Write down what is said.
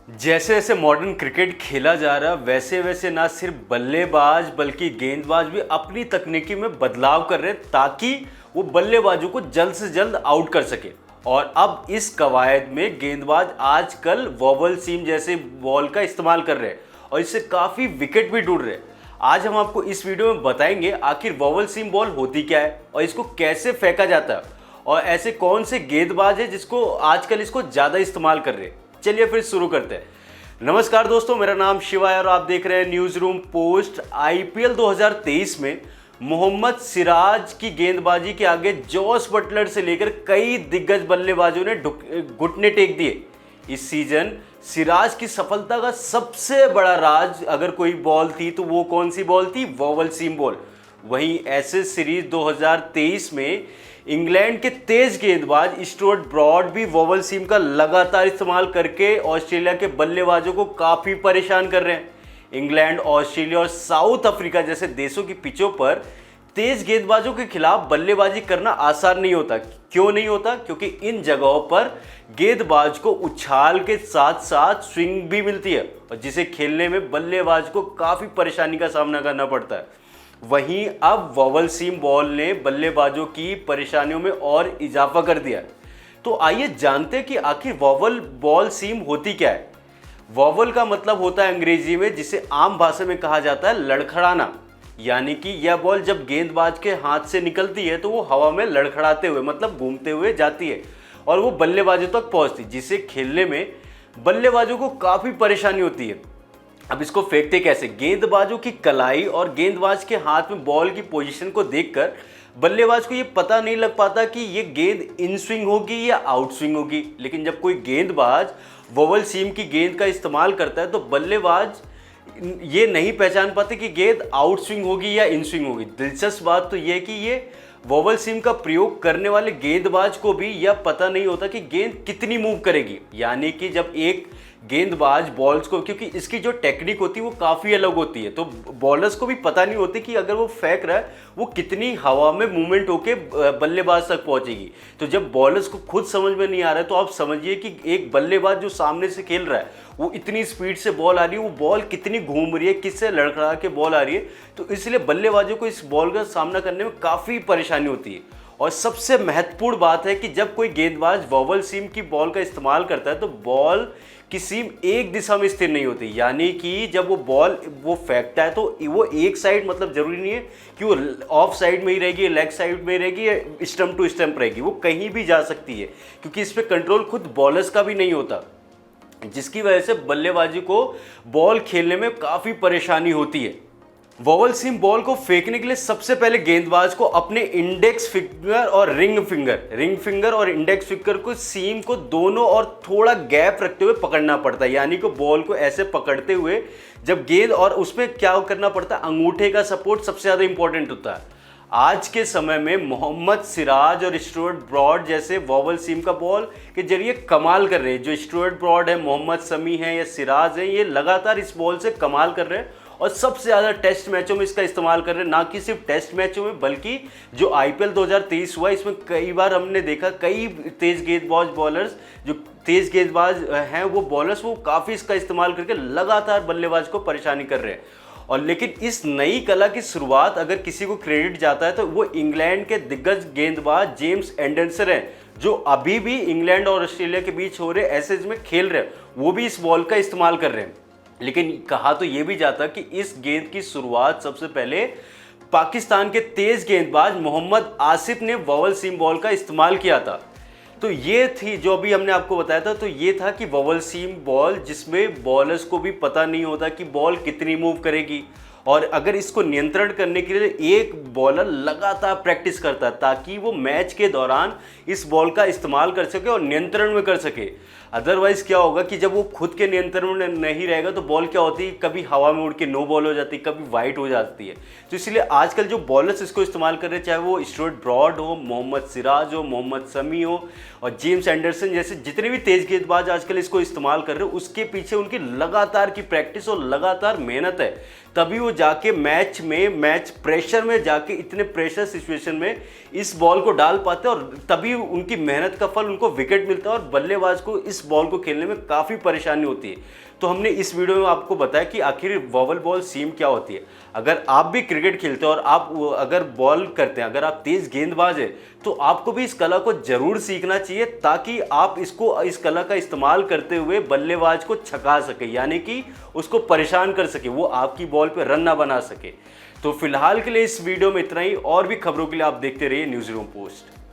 जैसे जैसे modern cricket खेला जा रहा वैसे वैसे ना सिर्फ बल्लेबाज बल्कि गेंदबाज भी अपनी तकनीकी में बदलाव कर रहे हैं ताकि वो बल्लेबाजों को जल्द से जल्द आउट कर सके। और अब इस कवायद में गेंदबाज आजकल वॉवल सीम जैसे बॉल का इस्तेमाल कर रहे हैं और इससे काफ़ी विकेट भी ढूंढ रहे हैं। आज हम आपको इस वीडियो में बताएंगे आखिर वॉवल सीम बॉल होती क्या है और इसको कैसे फेंका जाता है और ऐसे कौन से गेंदबाज है जिसको आजकल इसको ज़्यादा इस्तेमाल कर रहे हैं। चलिए फिर शुरू करते हैं। नमस्कार दोस्तों, मेरा नाम शिवा है और आप देख रहे हैं न्यूज रूम पोस्ट। आईपीएल 2023 में मोहम्मद सिराज की गेंदबाजी के आगे जॉस बटलर से लेकर कई दिग्गज बल्लेबाजों ने घुटने टेक दिए। इस सीजन सिराज की सफलता का सबसे बड़ा राज अगर कोई बॉल थी तो वो कौन सी बॉल थी? वॉवल सीम बॉल। वहीं एशेज सीरीज 2023 में इंग्लैंड के तेज गेंदबाज स्टुअर्ट ब्रॉड भी वॉवल सीम का लगातार इस्तेमाल करके ऑस्ट्रेलिया के बल्लेबाजों को काफ़ी परेशान कर रहे हैं। इंग्लैंड, ऑस्ट्रेलिया और साउथ अफ्रीका जैसे देशों की पिचों पर तेज गेंदबाजों के खिलाफ बल्लेबाजी करना आसान नहीं होता। क्यों नहीं होता? क्योंकि इन जगहों पर गेंदबाज को उछाल के साथ साथ स्विंग भी मिलती है और जिसे खेलने में बल्लेबाज को काफ़ी परेशानी का सामना करना पड़ता है। वहीं अब वॉवल सीम बॉल ने बल्लेबाजों की परेशानियों में और इजाफा कर दिया। तो आइए जानते हैं कि आखिर वॉवल बॉल सीम होती क्या है। वॉवल का मतलब होता है अंग्रेजी में, जिसे आम भाषा में कहा जाता है लड़खड़ाना। यानी कि यह बॉल जब गेंदबाज के हाथ से निकलती है तो वो हवा में लड़खड़ाते हुए मतलब घूमते हुए जाती है और वो बल्लेबाजों तक पहुंचती, जिससे खेलने में बल्लेबाजों को काफ़ी परेशानी होती है। अब इसको फेंकते कैसे? गेंदबाजों की कलाई और गेंदबाज के हाथ में बॉल की पोजीशन को देखकर बल्लेबाज को ये पता नहीं लग पाता कि ये गेंद इन स्विंग होगी या आउट स्विंग होगी। लेकिन जब कोई गेंदबाज वोवल सीम की गेंद का इस्तेमाल करता है तो बल्लेबाज ये नहीं पहचान पाते कि गेंद आउट स्विंग होगी या इन स्विंग होगी। दिलचस्प बात तो ये है कि ये वोवल सीम का प्रयोग करने वाले गेंदबाज को भी यह पता नहीं होता कि गेंद कितनी मूव करेगी। यानी कि जब एक गेंदबाज बॉल्स को, क्योंकि इसकी जो टेक्निक होती है वो काफ़ी अलग होती है, तो बॉलर्स को भी पता नहीं होती कि अगर वो फेंक रहा है वो कितनी हवा में मूवमेंट होके बल्लेबाज तक पहुंचेगी। तो जब बॉलर्स को खुद समझ में नहीं आ रहा है तो आप समझिए कि एक बल्लेबाज जो सामने से खेल रहा है वो इतनी स्पीड से बॉल आ रही है, वो बॉल कितनी घूम रही है, किससे लड़खड़ा के बॉल आ रही है। तो इसलिए बल्लेबाजों को इस बॉल का सामना करने में काफ़ी परेशानी होती है। और सबसे महत्वपूर्ण बात है कि जब कोई गेंदबाज वॉवल सीम की बॉल का इस्तेमाल करता है तो बॉल की सीम एक दिशा में स्थिर नहीं होती। यानी कि जब वो बॉल वो फेंकता है तो वो एक साइड, मतलब जरूरी नहीं है कि वो ऑफ साइड में ही रहेगी, लेग साइड में रहेगी या स्टंप टू स्टंप रहेगी, वो कहीं भी जा सकती है क्योंकि इस पर कंट्रोल खुद बॉलर्स का भी नहीं होता, जिसकी वजह से बल्लेबाजी को बॉल खेलने में काफ़ी परेशानी होती है। वॉवल सीम बॉल को फेंकने के लिए सबसे पहले गेंदबाज को अपने इंडेक्स फिंगर और रिंग फिंगर और इंडेक्स फिंगर को सीम को दोनों और थोड़ा गैप रखते हुए पकड़ना पड़ता है। यानी कि बॉल को ऐसे पकड़ते हुए जब गेंद, और उसमें क्या करना पड़ता है, अंगूठे का सपोर्ट सबसे ज़्यादा इंपॉर्टेंट होता है। आज के समय में मोहम्मद सिराज और स्टुअर्ट ब्रॉड जैसे वॉवल सीम का बॉल के जरिए कमाल कर रहे हैं। जो स्टुअर्ट ब्रॉड है, मोहम्मद शमी है या सिराज है, ये लगातार इस बॉल से कमाल कर रहे हैं और सबसे ज़्यादा टेस्ट मैचों में इसका इस्तेमाल कर रहे हैं। ना कि सिर्फ टेस्ट मैचों में बल्कि जो आईपीएल 2023 हुआ इसमें कई बार हमने देखा कई तेज गेंदबाज बॉलर्स, जो तेज गेंदबाज हैं वो बॉलर्स, वो काफ़ी इसका इस्तेमाल करके लगातार बल्लेबाज को परेशानी कर रहे हैं। और लेकिन इस नई कला की शुरुआत अगर किसी को क्रेडिट जाता है तो वो इंग्लैंड के दिग्गज गेंदबाज जेम्स एंडरसन हैं, जो अभी भी इंग्लैंड और ऑस्ट्रेलिया के बीच हो रहे एशेज में खेल रहे हैं। वो भी इस बॉल का इस्तेमाल कर रहे हैं। लेकिन कहा तो ये भी जाता कि इस गेंद की शुरुआत सबसे पहले पाकिस्तान के तेज गेंदबाज मोहम्मद आसिफ ने वॉवल सीम बॉल का इस्तेमाल किया था। तो ये थी जो अभी हमने आपको बताया था, तो ये था कि वॉवल सीम बॉल जिसमें बॉलर्स को भी पता नहीं होता कि बॉल कितनी मूव करेगी और अगर इसको नियंत्रण करने के लिए एक बॉलर लगातार प्रैक्टिस करता है ताकि वो मैच के दौरान इस बॉल का इस्तेमाल कर सके और नियंत्रण में कर सके। अदरवाइज क्या होगा कि जब वो खुद के नियंत्रण में नहीं रहेगा तो बॉल क्या होती है, कभी हवा में उड़ के नो बॉल हो जाती है, कभी वाइड हो जाती है। तो इसलिए आजकल जो बॉलर्स इसको इस्तेमाल कर रहे हैं, चाहे वो स्टुअर्ट ब्रॉड हो, मोहम्मद सिराज हो, मोहम्मद शमी हो और जेम्स एंडरसन जैसे जितने भी तेज गेंदबाज आजकल इसको इस्तेमाल कर रहे हैं, उसके पीछे उनकी लगातार की प्रैक्टिस और लगातार मेहनत है, तभी वो जाके मैच प्रेशर में जाके इतने प्रेशर सिचुएशन में इस बॉल को डाल पाते हैं और तभी उनकी मेहनत का फल उनको विकेट मिलता है और बल्लेबाज को इस बॉल को खेलने में काफ़ी परेशानी होती है। तो हमने इस वीडियो में आपको बताया कि आखिर वॉवल बॉल सीम क्या होती है। अगर आप भी क्रिकेट खेलते हो और आप अगर बॉल करते हैं, अगर आप तेज गेंदबाज है, तो आपको भी इस कला को जरूर सीखना चाहिए ताकि आप इस कला का इस्तेमाल करते हुए बल्लेबाज को छका सके, यानी कि उसको परेशान कर सके, वो आपकी बॉल पे रन ना बना सके। तो फिलहाल के लिए इस वीडियो में इतना ही। और भी खबरों के लिए आप देखते रहिए न्यूज़ रूम पोस्ट।